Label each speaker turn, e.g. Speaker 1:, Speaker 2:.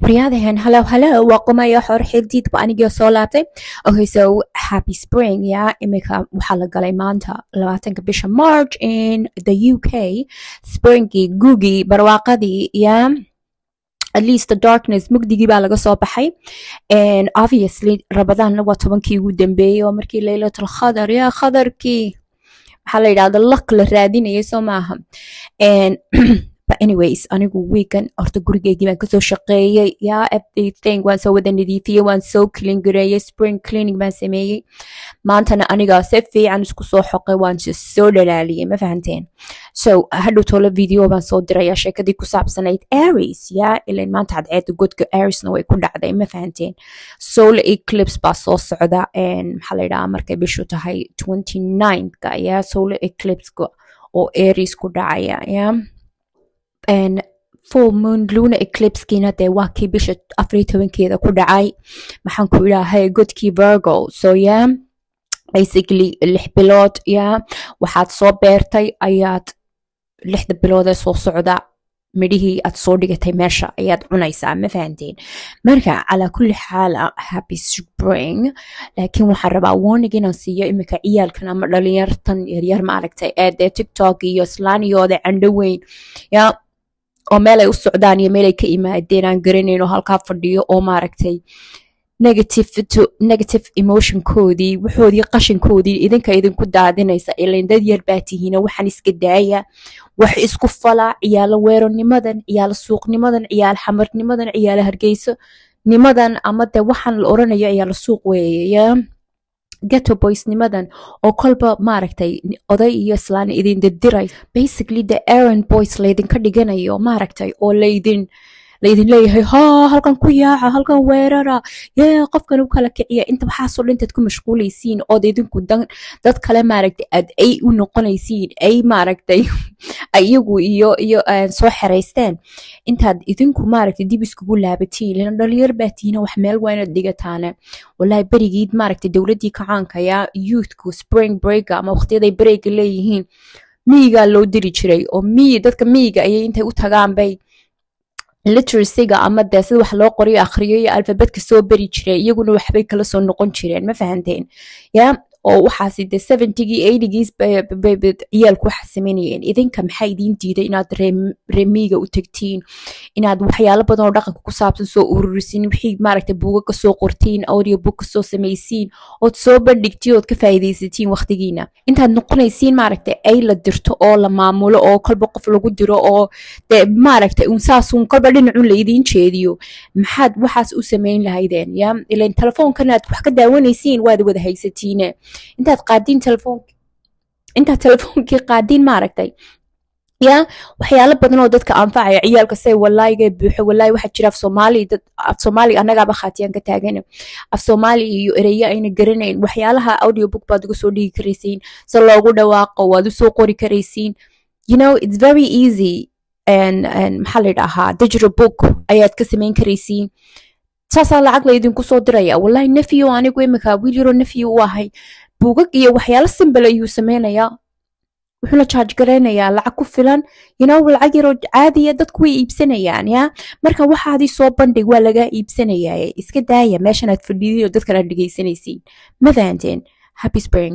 Speaker 1: Riyadhan, hello, welcome to your xorxidid baniga soo laabtay. Okay, so happy spring, yeah. Imika waxaa la galay maanta 20 bisha March in the UK. Springy, googy, barwaaqadii, yeah. At least the darkness mugdigii baa laga soo baxay. And obviously Ramadan waa 10kii ugu dambeeyay oo markii Laylatul Qadr, yeah, qadarkii waxaa la yiraahdaa luck la raadinayay soo maaha. And but anyways, anigu weekend horta gurigeygii baan kasoo shaqeeyay, yeah, everything waan soo wada nadiifiyay, waan soo clean gareeyay, spring cleaning baan sameeyay. Maantana aniga si fiican isku soo xoqay, waan soo dhalaaliyay, ma fahanteen? So hadhow tola video baan soo diraya sheekadii ku saabsanayd Aries, yeah, ilaa maanta cadceedda godka Aries-na way ku dhacday, ma fahanteen? Solar eclipse baa soo socda, and maxaa la yidhahaa markay bishu tahay 29ka, yeah, solar eclipse-ka oo Aries ku dhacaya, yeah. And full moon lunar eclipse kina dee waa kii bisha 14keeda ku dhacay, maxaan ku idhaahay godkii Virgo. So yeah, basically 6 bilood, yeah, waxaad soo beertay ayaad 6 bilood ee soo socda midhihii aad soo dhigatay meesha ayaad cunaysaa, ma fahanteen? Marka calaa kulli xaal happy spring. Laakiin waxaan rabaa warning inaan siiyo imika ciyaalkan ama dhalinyartan yaryar ma aragtay ee TikTok iyo islaaniyooda candhaweyn, yeah, oo meel ay u socdaan iyo meel ay ka imaadeen aan garanayno halkaa fadhiyo oo maaragtay negative emotion koodii waxoodii qashinkoodii idinku daadinaysa. Ileen dad yar baa tihiina waxaan iska daaya, wax isku falaa, ciyaalo weerarnimadan, ciyaalo suuqnimadan, ciyaalo xamarnimadan, ciyaalo hargeyso nimadan, ama de waxaan la oranayo ciyaalo suuq weeye, yeah. Ghetto boys nimadan oo kolba maaragtay oday iyo islaan idin diray, basically the errand boys laydinka dhiganayo maaragtay oo laydin leeyahay halkan ku yaaca, halkan weerara, yeah, qofkan u kala kiciya. Inta waxaa soo dhintaad ku mashquulaysiin oo idinku dad kale maaragtay aad ay u noqonaysiin, ay maaragtay ayagu iyo soo xereysteen, intaad idinku maaragtay dib iskugu laabatiin. lana dhalinyar baa tihiina wax meel waa inaad dhigataane. wallahi berigiid maaragtay dowladii kacaanka yaa youthku spring break ama waqtiyaday break leeyihiin miyigaa loo diri jiray, oo dadka miyiga ayay intay u tagaan bay literacy-ga ama dee sida wax loo qoriyo akhriyo iyo alfabedka soo beri jiray, iyaguna waxbay kala soo noqon jireen, ma fahanteen? Yeah, oo waxaasi dee 70gii 80giis bay ciyaalku waxa samaynayeen. idinka maxaa idiin diiday inaad reemiga u tagtiin, inaad waxyaalo badan oo dhaqanka ku saabsan soo ururisiin, wixii maaragtay buugaga soo qortiin, audio book soo samaysiin, ood soo bandhigtiin, ood ka faa'iidaysatiin waqtigiina. intaad noqonaysiin maaragtay ay la dirto oo la maamulo oo kolba qof lagu diro oo dee maaragtay saasun kolba dhinacun la idiin jeediyo, maxaad waxaas u samayn lahaydeen? yaa ileen telefoonkan aad wax ka daawanaysiin waad wada haysatiine. intaad telefoonkii qaadiin maaragtay, yaa waxyaalo badan oo dadka anfacaya ciyaalka say wallahi buuxo. wallahi waxa jira af Soomaali anagaaba khaatiyaan ka taagan af Soomaali iyo ereya ayna garanayn. waxyaalaha audio book baad uga soo dhigi karaysiin, si loogu dhawaaqo waad u soo qori karaysiin, you know, it's very easy. and maxaa la yidhaahaa digital book ayaad ka samayn karaysiin. saasaa lacag laydinku soo diraya. wallahi nefiyo anigu imika wiil yaroo nefiyo u ahay, buugag iyo waxyaalo simbal ayuu samaynayaa, wuxuuna charge garaynayaa lacag ku filan, you know, lacag yaroo caadiya dadku way iibsanayaan, yaa. marka waxaadii soo bandhig waa lagaa iibsanayaa, iska daaya meeshan aad fadhiidin oo dadkan aad dhegaysanaysiin, ma fahanteen? Happy spring.